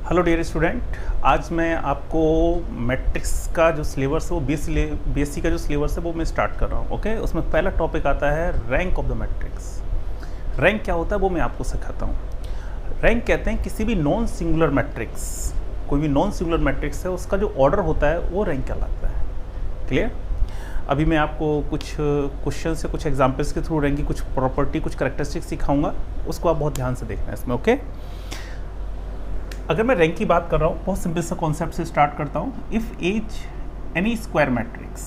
Hello dear student, आज मैं आपको मैट्रिक्स का जो सिलेबस है वो बीएससी का जो सिलेबस है वो मैं स्टार्ट कर रहा हूँ। ओके, उसमें पहला टॉपिक आता है rank of the matrix. Rank क्या होता है वो मैं आपको सिखाता हूँ। रैंक कहते हैं किसी भी नॉन सिंगुलर मैट्रिक्स, कोई भी नॉन सिंगुलर मैट्रिक्स है उसका जो ऑर्डर होता है वो रैंक कहलाता है। क्लियर? अभी मैं आपको कुछ क्वेश्चन से कुछ एग्जाम्पल्स के थ्रू रैंक की कुछ प्रॉपर्टी, कुछ करेक्टरिस्टिक्स सिखाऊंगा, उसको आप बहुत ध्यान से देखना है इसमें। ओके, अगर मैं रैंक की बात कर रहा हूँ, बहुत सिंपल सा कॉन्सेप्ट से स्टार्ट करता हूँ। If H N E square matrix,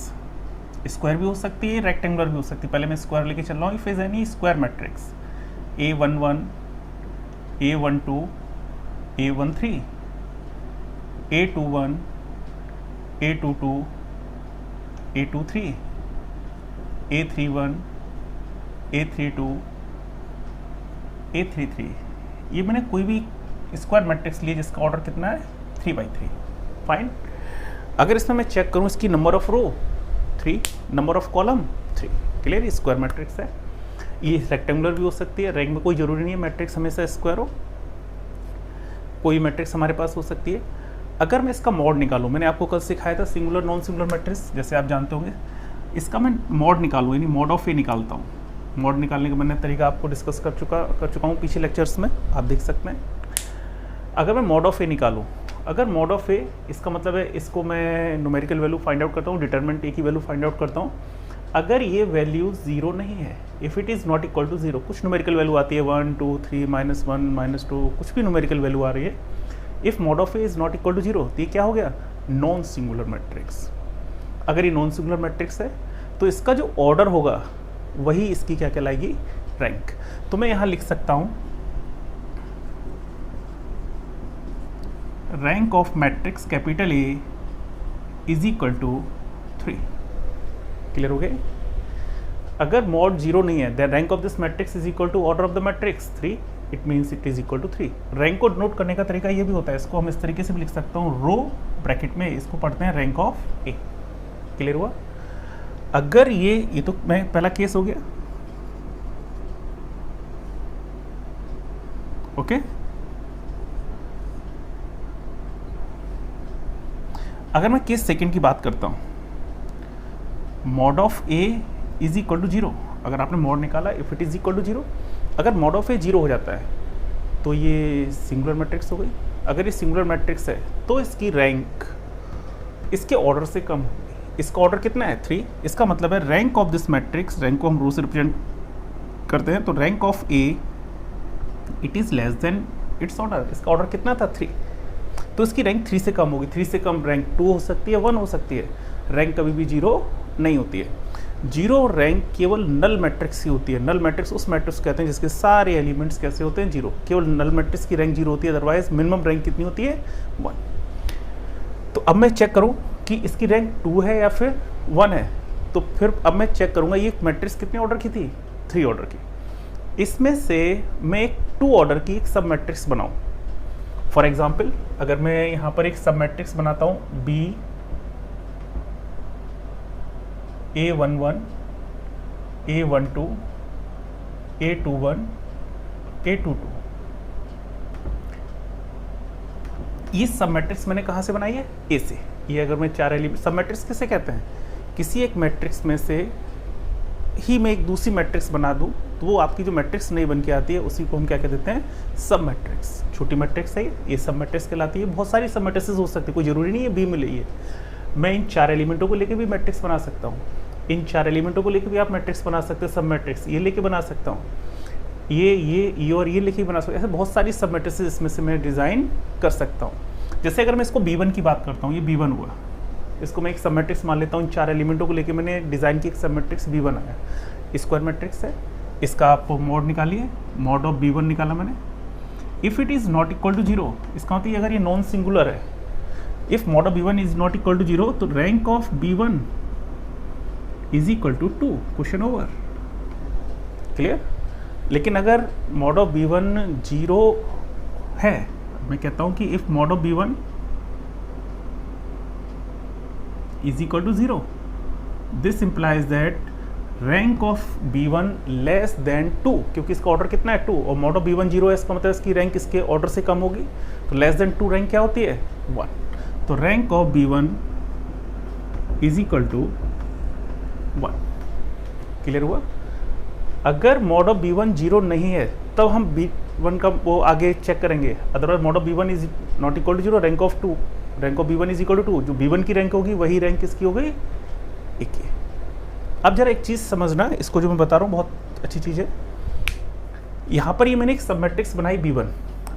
square भी हो सकती है, रेक्टेंगुलर भी हो सकती है, पहले मैं स्क्वायर लेके चल रहा हूँ। If is N E square matrix A11, A12, A13, A21, A22, A23, A31, A32, A33, ये मैंने कोई भी स्क्वायर मैट्रिक्स लिए जिसका ऑर्डर कितना है 3/3। फाइन। अगर इसमें मैं चेक करूं इसकी number of row 3, number of column 3, clear? Square matrix है। ये रेक्टेंगुलर भी हो सकती है, रैंक में कोई जरूरी नहीं है मैट्रिक्स हमेशा स्क्वायर हो, कोई मैट्रिक्स हमारे पास हो सकती है। अगर मैं इसका मॉड निकालूं, मैंने आपको कल सिखाया था सिंगुलर नॉन सिंगुलर मैट्रिक्स, जैसे आप जानते होंगे। इसका मैं मॉड निकालूँ, यानी मॉड ऑफ ए निकालता हूँ। मॉड निकालने का मैंने तरीका आपको डिस्कस कर चुका हूँ पीछे लेक्चर्स में, आप देख सकते हैं। अगर मैं मॉड ऑफ ए निकालूं, अगर मॉड ऑफ ए, इसका मतलब है इसको मैं न्यूमेरिकल वैल्यू फाइंड आउट करता हूँ, डिटरमिनेंट ए की वैल्यू फाइंड आउट करता हूँ। अगर ये वैल्यू जीरो नहीं है, if it is not equal to zero, कुछ न्यूमेरिकल वैल्यू आती है 1 2 3 -1 -2, कुछ भी न्यूमेरिकल वैल्यू आ रही है। If mod of A is not equal to zero, तो ये क्या हो गया? Non singular matrix. अगर ये नॉन सिंगुलर मैट्रिक्स है तो इसका जो ऑर्डर होगा वही इसकी क्या कहलाएगी? रैंक। तो मैं यहाँ लिख सकता हूँ rank of matrix capital A is equal to 3। Clear हो गए? अगर मॉड जीरो नहीं है, then rank of this matrix is equal to order of the matrix 3, it means it is equal to 3। Rank को नोट करने का तरीका ये भी होता है, इसको हम इस तरीके से भी लिख सकता हूँ, रो ब्रैकेट में इसको पढ़ते हैं रैंक ऑफ ए। क्लियर हुआ? अगर ये तो मैं पहला केस हो गया। ओके, अगर मैं केस सेकंड की बात करता हूँ, mod of A is equal to zero. अगर आपने मॉड निकाला, if it is equal to zero, अगर मॉड ऑफ ए जीरो हो जाता है तो ये सिंगुलर मैट्रिक्स हो गई। अगर ये सिंगुलर मैट्रिक्स है तो इसकी रैंक इसके ऑर्डर से कम होगी। इसका ऑर्डर कितना है? 3। इसका मतलब है rank of this matrix, rank को हम रो से रिप्रेजेंट करते हैं, तो rank of A it is less than it's order. इसका ऑर्डर कितना था? 3, तो इसकी रैंक 3 से कम होगी। 3 से कम रैंक 2 हो सकती है, 1 हो सकती है। रैंक कभी भी 0 नहीं होती है। 0 रैंक केवल नल मैट्रिक्स की होती है। नल मैट्रिक्स उस मैट्रिक्स कहते हैं जिसके सारे एलिमेंट्स कैसे होते हैं? 0। केवल नल मैट्रिक्स की रैंक 0 होती है, अदरवाइज मिनिमम रैंक कितनी होती है? 1। तो अब मैं चेक करूं कि इसकी रैंक 2 है या फिर 1 है, तो फिर अब मैं चेक करूंगा ये मैट्रिक्स कितने ऑर्डर की थी? 3 ऑर्डर की। इसमें से मैं एक 2 ऑर्डर की एक सब मैट्रिक्स बनाऊं। फॉर एग्जाम्पल, अगर मैं यहाँ पर एक सब मैट्रिक्स बनाता हूँ B A11, A12, A21, A22, ये सब मैट्रिक्स मैंने कहाँ से बनाई है? ए से। ये अगर मैं 4 एलिमेंट, सब मैट्रिक्स किसे कहते हैं? किसी एक मैट्रिक्स में से ही मैं एक दूसरी मैट्रिक्स बना दूं तो वो आपकी जो मैट्रिक्स नहीं बन के आती है उसी को हम क्या कह देते हैं? सब मैट्रिक्स। छोटी मैट्रिक्स है ये सब मैट्रिक्स कहलाती है। बहुत सारी सब मैट्रिक्स हो सकती है, कोई जरूरी नहीं है बी में लिए। मैं इन 4 एलिमेंटों को लेके भी मैट्रिक्स बना सकता हूँ। इन 4 एलिमेंटों को लेके भी आप मैट्रिक्स बना सकते हैं, सब मैट्रिक्स। ये लेके बना सकता हूँ, ये और ये लेके बना सकता हूँ। ऐसे बहुत सारी सब मैट्रिक्स इसमें से मैं डिज़ाइन कर सकता हूँ। जैसे अगर मैं इसको B1 की बात करता हूँ, ये B1 हुआ, इसको मैं एक सब मैट्रिक्स मान लेता हूँ। इन 4 एलिमेंटों को लेके मैंने डिज़ाइन की एक सब मैट्रिक्स B1 आया। स्क्वायर मैट्रिक्स है, इसका आप मॉड निकालिए, मॉड ऑफ B1 निकाला मैंने। If it is not equal to zero, इसका मतलब अगर ये नॉन सिंगुलर है, if mod of B1 is not equal to zero, तो rank of B1 is equal to 2। Question over. Clear? लेकिन अगर मॉड ऑफ B1 जीरो है, मैं कहता हूं कि if mod of B1 is equal to zero, this implies that rank of B1 less than 2, क्योंकि इसका ऑर्डर कितना है 2 और मॉड ऑफ B1 0 है, इसका मतलब इसकी रैंक इसके ऑर्डर से कम होगी, तो लेस देन 2 रैंक क्या होती है 1। तो rank of B1 is equal to 1। Clear हुआ? अगर मॉड ऑफ B1 0 नहीं है तब हम B1 का वो आगे चेक करेंगे, otherwise mod of B1 is not equal to 0, rank of B1 is equal to 2, जो B1 की रैंक होगी वही रैंक किसकी हो गई 1 की। अब जरा एक चीज़ समझना, इसको जो मैं बता रहा हूँ बहुत अच्छी चीज़ है। यहाँ पर ये मैंने एक सब मैट्रिक्स बनाई B1,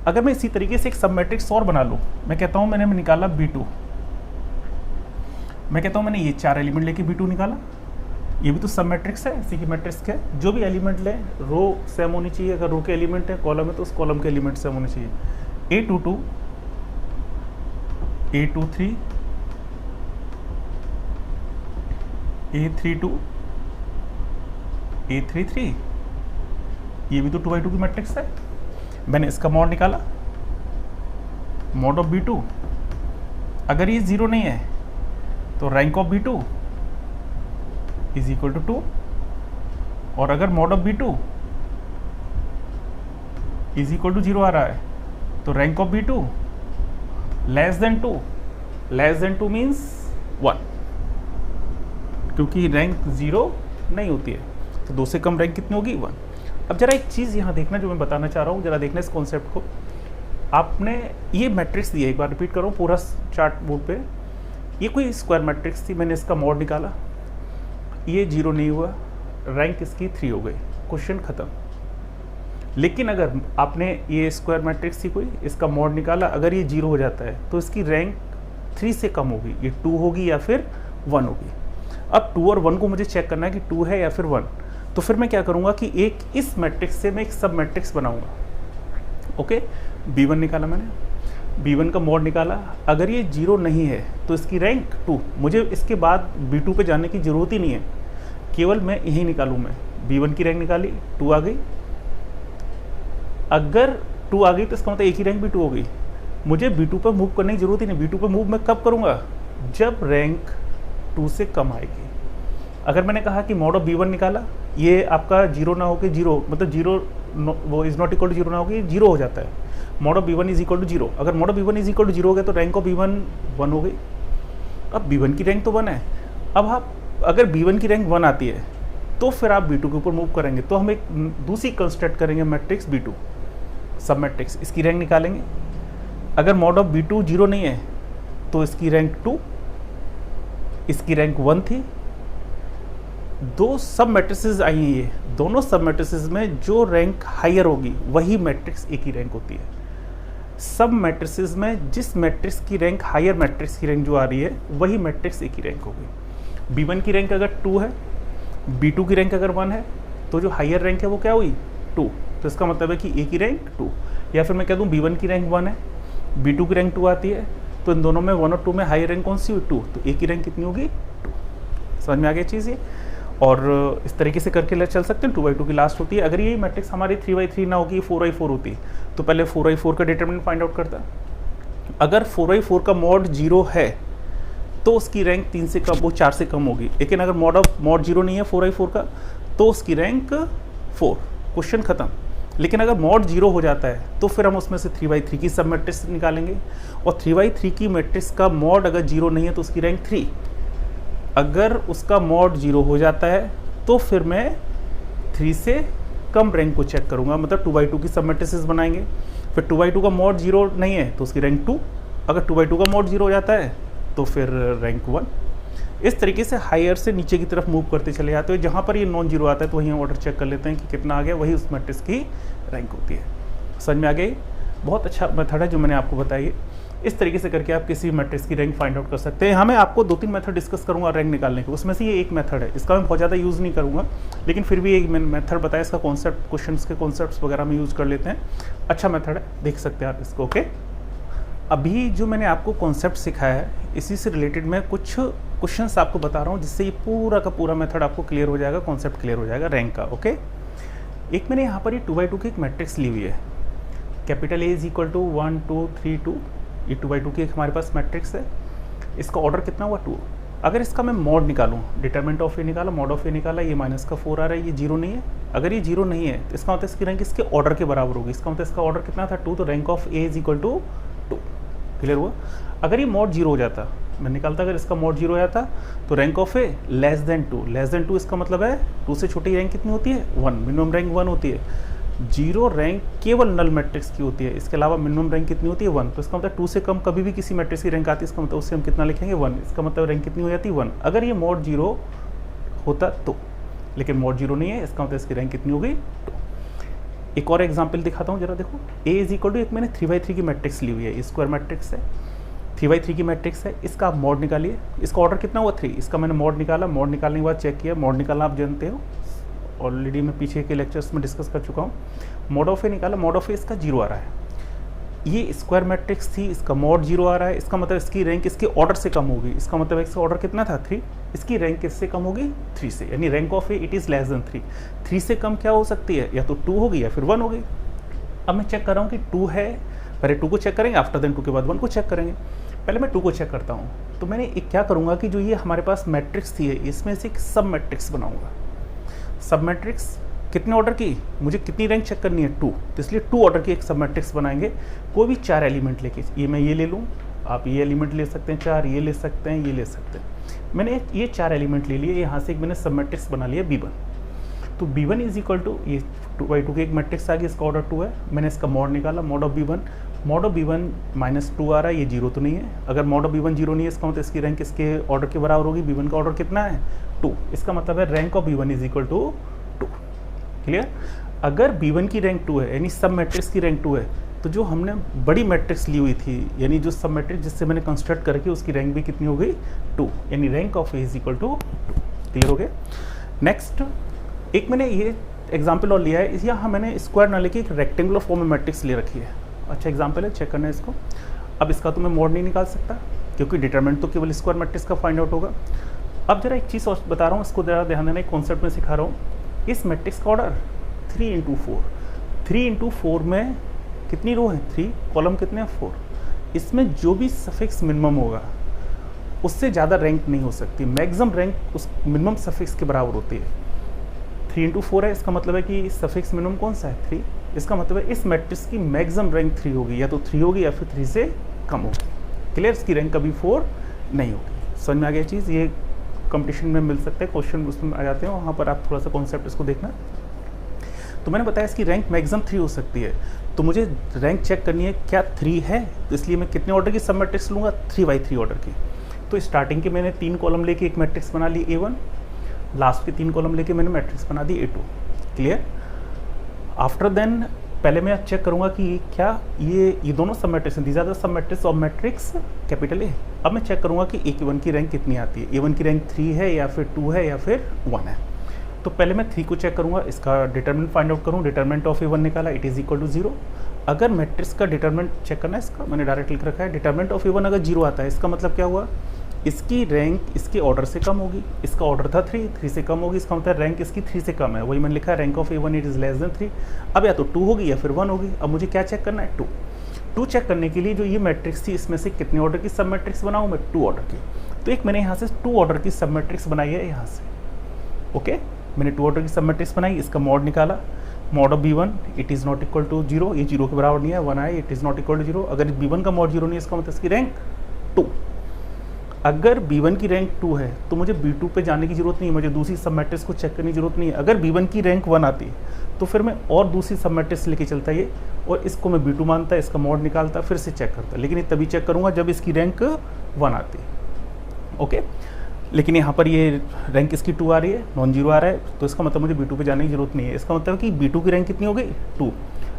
अगर मैं इसी तरीके से एक सब मैट्रिक्स और बना लूँ, मैं कहता हूँ मैंने निकाला B2, मैं कहता हूँ मैंने ये 4 एलिमेंट लेके B2 निकाला, ये भी तो सब मैट्रिक्स है, इसी की मैट्रिक्स है, जो भी एलिमेंट लें रो सेम होनी चाहिए, अगर रो के एलिमेंट है कॉलम है तो उस कॉलम के एलिमेंट सेम होने चाहिए। A22 A23 A32 A33, ये भी तो 2x2 की मैट्रिक्स है। मैंने इसका मॉड निकाला, मॉड ऑफ B2, अगर ये 0 नहीं है तो rank of B2 is equal to 2, और अगर mod of B2 is equal to 0 आ रहा है तो rank of B2 less than 2, less than 2 means 1, क्योंकि रैंक 0 नहीं होती है, तो 2 से कम रैंक कितनी होगी 1। अब जरा एक चीज़ यहाँ देखना जो मैं बताना चाह रहा हूँ, जरा देखना इस कॉन्सेप्ट को। आपने ये मैट्रिक्स दिया, एक बार रिपीट करो पूरा चार्ट बोर्ड पे, ये कोई स्क्वायर मैट्रिक्स थी, मैंने इसका मॉड निकाला, ये 0 नहीं हुआ, रैंक इसकी 3 हो गई, क्वेश्चन ख़त्म। लेकिन अगर आपने ये स्क्वायर मैट्रिक्स थी कोई, इसका मॉड निकाला, अगर ये 0 हो जाता है तो इसकी रैंक 3 से कम होगी, ये 2 होगी या फिर 1 होगी। अब 2 और 1 को मुझे चेक करना है कि 2 है या फिर 1, तो फिर मैं क्या करूँगा कि एक इस मैट्रिक्स से मैं एक सब मैट्रिक्स बनाऊँगा। ओके, B1 निकाला मैंने, B1 का मॉड निकाला, अगर ये 0 नहीं है तो इसकी रैंक 2, मुझे इसके बाद B2 पे जाने की ज़रूरत ही नहीं है, केवल मैं यही निकालूँ। मैं B1 की रैंक निकाली, 2 आ गई, अगर 2 आ गई तो इसका मतलब एक ही रैंक B2 हो गई, मुझे B2 पर मूव करने की जरूरत ही नहीं। B2 पर मूव मैं कब करूँगा, जब रैंक 2 से कम आएगी। अगर मैंने कहा कि मॉड ऑफ B1 निकाला, ये आपका 0 ना होकर 0, मतलब 0 वो इज़ नॉट इक्वल टू 0 ना होकर 0 हो जाता है, mod of B1 is equal to 0। अगर mod of B1 is equal to 0 हो गया तो रैंक ऑफ B1 1 हो गई। अब B1 की रैंक तो 1 है, अब आप अगर B1 की रैंक 1 आती है तो फिर आप B2 के ऊपर मूव करेंगे, तो हम एक दूसरी कंस्ट्रक्ट करेंगे मैट्रिक्स B2 सब मैट्रिक्स, इसकी रैंक निकालेंगे। अगर मॉड ऑफ B2 0 नहीं है तो इसकी रैंक 2, इसकी रैंक 1 थी। 2 सब मैट्रिसेस आई हैं, ये दोनों सब मैट्रिसेस में जो रैंक हायर होगी वही मैट्रिक्स एक ही रैंक होती है। सब मैट्रिसेस में जिस मैट्रिक्स की रैंक हायर मैट्रिक्स की रैंक जो आ रही है वही मैट्रिक्स एक ही रैंक होगी। B1 की रैंक अगर 2 है, B2 की रैंक अगर 1 है, तो जो हायर रैंक है वो क्या हुई 2, तो इसका मतलब है कि एक ही रैंक 2। या फिर मैं कह दूँ B1 की रैंक 1 है, B2 की रैंक 2 आती है, तो इन दोनों में 1 और 2 में हायर रैंक कौन सी हुई 2, तो एक ही रैंक कितनी होगी 2। समझ में आ गया चीज़ ये। और इस तरीके से करके चल सकते हैं, 2/2 की लास्ट होती है। अगर ये मैट्रिक्स हमारी 3/3 ना होगी, 4/4 होती, तो पहले 4/4 का डिटरमिनेंट फाइंड आउट करता। अगर 4/4 का मॉड 0 है तो उसकी रैंक 3 से कम, वो 4 से कम होगी। लेकिन अगर मॉड 0 नहीं है 4/4 का तो उसकी रैंक 4, क्वेश्चन ख़त्म। लेकिन अगर मॉड 0 हो जाता है तो फिर हम उसमें से 3/3 की सब मैट्रिक्स निकालेंगे, और 3/3 की मैट्रिक्स का मॉड अगर 0 नहीं है तो उसकी रैंक 3। अगर उसका मॉड 0 हो जाता है तो फिर मैं 3 से कम रैंक को चेक करूंगा, मतलब 2/2 की सब मैट्रिसेस बनाएंगे। फिर 2/2 का मॉड 0 नहीं है तो उसकी रैंक 2, अगर 2/2 का मॉड 0 हो जाता है तो फिर रैंक 1। इस तरीके से हायर से नीचे की तरफ मूव करते चले जाते हो। जहाँ पर ये नॉन जीरो आता है तो वहीं ऑर्डर चेक कर लेते हैं कि कितना आ गया, वही उस मैट्रिक्स की रैंक होती है। समझ में आ गई? बहुत अच्छा मेथड है जो मैंने आपको बताई। इस तरीके से करके आप किसी मैट्रिक्स की रैंक फाइंड आउट कर सकते हैं। यहाँ मैं आपको 2-3 मेथड डिस्कस करूँगा रैंक निकालने के, उसमें से ये एक मेथड है। इसका मैं बहुत ज़्यादा यूज़ नहीं करूँगा, लेकिन फिर भी एक मैंने मेथड बताया, इसका कॉन्सेप्ट, क्वेश्चंस के कॉन्सेप्ट्स वगैरह में यूज़ कर लेते हैं। अच्छा मेथड है, देख सकते हैं आप इसको। ओके, अभी जो मैंने आपको कॉन्सेप्ट सिखाया है इसी से रिलेटेड मैं कुछ क्वेश्चंस आपको बता रहा हूँ, जिससे ये पूरा का पूरा मेथड आपको क्लियर हो जाएगा, कॉन्सेप्ट क्लियर हो जाएगा रैंक का। ओके, एक मैंने यहाँ पर ये 2/2 की एक मैट्रिक्स ली हुई है। Capital A is equal to 1 2 3 2, ये 2/2 की एक हमारे पास मैट्रिक्स है। इसका ऑर्डर कितना हुआ 2। अगर इसका मैं मॉड निकालूँ, डिटरमिनेंट ऑफ ए निकाला, मॉड ऑफ ए निकाला, ये माइनस का 4 आ रहा है, ये 0 नहीं है। अगर ये 0 नहीं है तो इसका मतलब इसकी रैंक इसके ऑर्डर के बराबर होगी। इसका मतलब इसका ऑर्डर कितना था 2, तो rank of A is equal to 2। Clear हुआ। अगर ये मॉड 0 हो जाता, मैं निकालता, अगर इसका मॉड 0 हो जाता तो rank of A less than 2। Less than 2 इसका मतलब है 2 से छोटी रैंक कितनी होती है 1, मिनिमम रैंक 1 होती है। 0 रैंक केवल नल मैट्रिक्स की होती है, इसके अलावा मिनिमम रैंक कितनी होती है 1। तो इसका मतलब 2 से कम कभी भी किसी मैट्रिक्स की रैंक आती है, इसका मतलब उससे हम कितना लिखेंगे 1। इसका मतलब रैंक कितनी हो जाती है 1 अगर ये मॉड 0 होता तो, लेकिन मॉड 0 नहीं है, इसका मतलब इसकी रैंक कितनी हो गई 2। एक और एग्जाम्पल दिखाता हूँ जरा, देखो ए इज इक्वल टू, एक मैंने 3x3 की मैट्रिक्स ली हुई है, स्क्वायर मैट्रिक्स है, 3x3 की मैट्रिक्स है, इसका आप मॉड निकालिए। इसका ऑर्डर कितना हुआ 3, इसका मैंने मॉड निकाला, मॉड निकालने के बाद चेक किया। मॉड निकालना आप जानते हो, ऑलरेडी मैं पीछे के लेक्चर्स में डिस्कस कर चुका हूँ। मॉड ऑफ ए निकाला, मॉड ऑफ ए इसका 0 आ रहा है। ये स्क्वायर मैट्रिक्स थी, इसका मॉड 0 आ रहा है, इसका मतलब इसकी रैंक इसके ऑर्डर से कम होगी। इसका मतलब इसका ऑर्डर कितना था 3, इसकी रैंक किससे कम होगी 3 से, यानी rank of A it is less than 3। 3 से कम क्या हो सकती है, या तो 2 होगी या फिर 1 होगी। अब मैं चेक कर रहा हूँ कि 2 है, पहले 2 को चेक करेंगे, आफ्टर देन 2 के बाद 1 को चेक करेंगे। पहले मैं 2 को चेक करता हूँ। तो मैंने एक क्या करूँगा कि जो ये हमारे पास मैट्रिक्स थी, इसमें से एक सब मैट्रिक्स बनाऊँगा। सब मैट्रिक्स कितने ऑर्डर की, मुझे कितनी रैंक चेक करनी है 2, तो इसलिए 2 ऑर्डर की एक सब मैट्रिक्स बनाएंगे। कोई भी 4 एलिमेंट लेके, ये मैं ये ले लूँ, आप ये एलिमेंट ले सकते हैं 4, ये ले सकते हैं, ये ले सकते हैं। मैंने ये 4 एलिमेंट ले लिए, यहाँ से एक मैंने सब मैट्रिक्स बना लिया B1। तो B1 इज इक्वल टू, ये 2x2 की एक मैट्रिक्स आ गई, इसका ऑर्डर 2 है। मैंने इसका मॉड निकाला, mod of B1, mod of B1 -2 आ रहा है, ये 0 तो नहीं है। अगर मॉड ऑफ B1 0 नहीं है, इसका मतलब इसकी रैंक इसके ऑर्डर के बराबर होगी। B1 का ऑर्डर कितना है 2, इसका मतलब है rank of B1 is equal to 2। Clear. अगर B1 की रैंक 2 है, यानी सब मैट्रिक्स की रैंक 2 है, तो जो हमने बड़ी मैट्रिक्स ली हुई थी, यानी जो सब मैट्रिक्स जिससे मैंने कंस्ट्रक्ट करके उसकी रैंक भी कितनी हो गई 2, यानी rank of A is equal to 2। Clear हो गया। नेक्स्ट एक मैंने ये एग्जाम्पल और लिया है, यहाँ मैंने स्क्वायर ना लेके एक रेक्टेंगुलर फॉर्म में मैट्रिक्स ले रखी है। अच्छा एग्जाम्पल है, चेक करना है इसको। अब इसका तो मैं मॉड नहीं निकाल सकता क्योंकि डिटरमिनेंट तो केवल स्क्वायर मैट्रिक्स का फाइंड आउट होगा। अब जरा एक चीज़ और बता रहा हूँ, इसको जरा ध्यान देना, एक कॉन्सेप्ट में सिखा रहा हूँ। इस मैट्रिक्स का ऑर्डर 3 × 4, 3 × 4 में कितनी रो है 3, कॉलम कितने हैं 4। इसमें जो भी सफिक्स मिनिमम होगा उससे ज़्यादा रैंक नहीं हो सकती, मैक्सिमम रैंक उस मिनिमम सफिक्स के बराबर होती है। 3 × 4 है, इसका मतलब है कि सफिक्स मिनिमम कौन सा है 3, इसका मतलब है इस मैट्रिक्स की मैक्सिमम रैंक 3 होगी, या तो 3 होगी या फिर 3 से कम होगी। क्लियर, इसकी रैंक कभी 4 नहीं होगी। समझ में आ गया चीज़, ये कंपटीशन में मिल सकता है, क्वेश्चन उसमें आ जाते हैं, वहाँ पर आप थोड़ा सा कॉन्सेप्ट इसको देखना। तो मैंने बताया इसकी रैंक मैक्सिमम 3 हो सकती है, तो मुझे रैंक चेक करनी है क्या 3 है, तो इसलिए मैं कितने ऑर्डर की सब मैट्रिक्स लूँगा 3x3 ऑर्डर की। तो स्टार्टिंग के मैंने 3 कॉलम लेके एक मैट्रिक्स बना ली A1, लास्ट के 3 कॉलम लेके मैंने मैट्रिक्स बना दी A2। क्लियर। आफ्टर देन पहले मैं चेक करूंगा कि क्या ये दोनों सब मैट्रिक्स हैं, these are the sub matrix of matrix capital A। अब मैं चेक करूंगा कि A1 की रैंक कितनी आती है, A1 की रैंक 3 है या फिर 2 है या फिर 1 है। तो पहले मैं 3 को चेक करूंगा, इसका डिटरमिनेंट फाइंड आउट करूँ। डिटरमिनेंट ऑफ A1 निकाला, इट इज इक्वल टू 0। अगर मैट्रिक्स का डिटरमिनेंट चेक करना है, इसका मैंने डायरेक्ट लिख रखा है, डिटरमिनेंट ऑफ A1 अगर 0 आता है, इसका मतलब क्या हुआ, इसकी रैंक इसके ऑर्डर से कम होगी। इसका ऑर्डर था 3 से कम होगी, इसका मतलब रैंक इसकी 3 से कम है, वही मैंने लिखा है rank of A1 it is less than 3। अब या तो 2 होगी या फिर 1 होगी। अब मुझे क्या चेक करना है 2 चेक करने के लिए जो ये मैट्रिक्स थी, इसमें से कितने ऑर्डर की सब मैट्रिक्स बनाऊँ मैं 2 ऑर्डर की। तो एक मैंने यहाँ से 2 ऑर्डर की सब मैट्रिक्स बनाई है यहाँ से। ओके, मैंने 2 ऑर्डर की सब मैट्रिक्स बनाई, इसका मॉड निकाला, mod of B1 it is not equal to 0, ये 0 के बराबर नहीं है, 1 है, it is not equal to 0। अगर B1 का मॉड 0 नहीं है, इसका मतलब इसकी रैंक 2। अगर B1 की रैंक 2 है तो मुझे B2 पे जाने की जरूरत नहीं है, मुझे दूसरी सब मैट्रिक्स को चेक करने की जरूरत नहीं है। अगर B1 की रैंक 1 आती तो फिर मैं और दूसरी सब मैट्रिक्स लेके चलता ये, और इसको मैं B2 मानता, इसका मॉड निकालता, फिर से चेक करता। लेकिन ये तभी चेक करूँगा जब इसकी रैंक 1 आती। ओके, लेकिन यहाँ पर ये रैंक इसकी 2 आ रही है, नॉन जीरो आ रहा है, तो इसका मतलब मुझे B2 पे जाने की जरूरत नहीं है। इसका मतलब कि B2 की रैंक कितनी हो गई 2।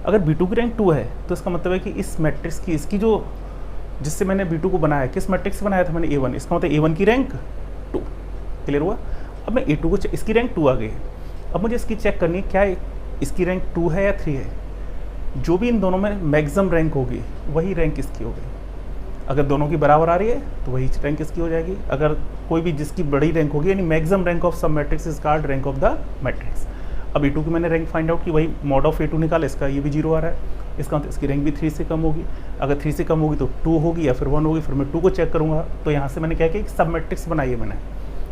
अगर B2 की रैंक 2 है तो इसका मतलब है कि इस मैट्रिक्स की इसकी जो जिससे मैंने B2 को बनाया, किस मैट्रिक्स से बनाया था मैंने A1, इसका मतलब A1 की रैंक 2। क्लियर हुआ। अब मैं A2 को इसकी रैंक 2 आ गई है, अब मुझे इसकी चेक करनी है क्या इसकी रैंक 2 है या 3 है। जो भी इन दोनों में मैक्सिमम रैंक होगी वही रैंक इसकी हो गई। अगर दोनों की बराबर आ रही है तो वही रैंक इसकी हो जाएगी। अगर कोई भी जिसकी बड़ी रैंक होगी, यानी मैक्सिमम रैंक ऑफ सब matrix is called rank of the matrix. अब A2 की मैंने रैंक फाइंड आउट की, वही मॉड ऑफ A2 निकाला, इसका ये भी 0 आ रहा है, इसका मतलब इसकी रैंक भी 3 से कम होगी। अगर 3 से कम होगी तो 2 होगी या फिर 1 होगी, फिर मैं 2 को चेक करूँगा। तो यहाँ से मैंने क्या किया, एक सब मैट्रिक्स बनाई है मैंने,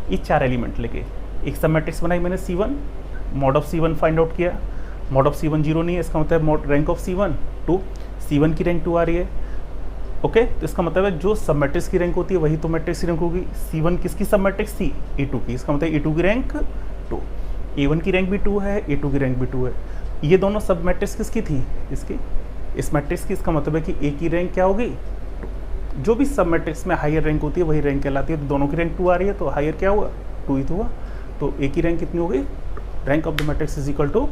ये 4 एलिमेंट लेके एक सब मैट्रिक्स बनाई मैंने C1, mod of C1 find out किया, मॉड ऑफ C1 0 नहीं है, इसका मतलब mod rank of C1 2, C1 की रैंक 2 आ रही है। ओके, तो इसका मतलब है जो सब मैट्रिक्स की रैंक होती है वही तो मैट्रिक्स की रैंक होगी। C1 किसकी सब मैट्रिक्स थी, A2 की, इसका मतलब A2 की रैंक 2, A1 की रैंक भी 2 है, A2 की रैंक भी 2 है। ये दोनों सब मैट्रिक्स किसकी थी, इसकी, इस मैट्रिक्स की। इसका मतलब है कि A की रैंक क्या होगी, 2। जो भी सब मैट्रिक्स में हायर रैंक होती है वही रैंक कहलाती है। तो दोनों की रैंक 2 आ रही है तो हायर क्या हुआ, 2 ही तो हुआ। तो A की रैंक कितनी हो गई, rank of the matrix is equal to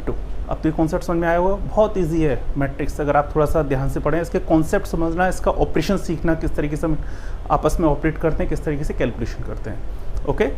2। अब तो ये कॉन्सेप्ट समझ में आया होगा, बहुत इजी है मैट्रिक्स। अगर आप थोड़ा सा ध्यान से पढ़ें, इसके कॉन्सेप्ट समझना, इसका ऑपरेशन सीखना, किस तरीके से आपस में ऑपरेट करते हैं, किस तरीके से कैलकुलेशन करते हैं। ओके।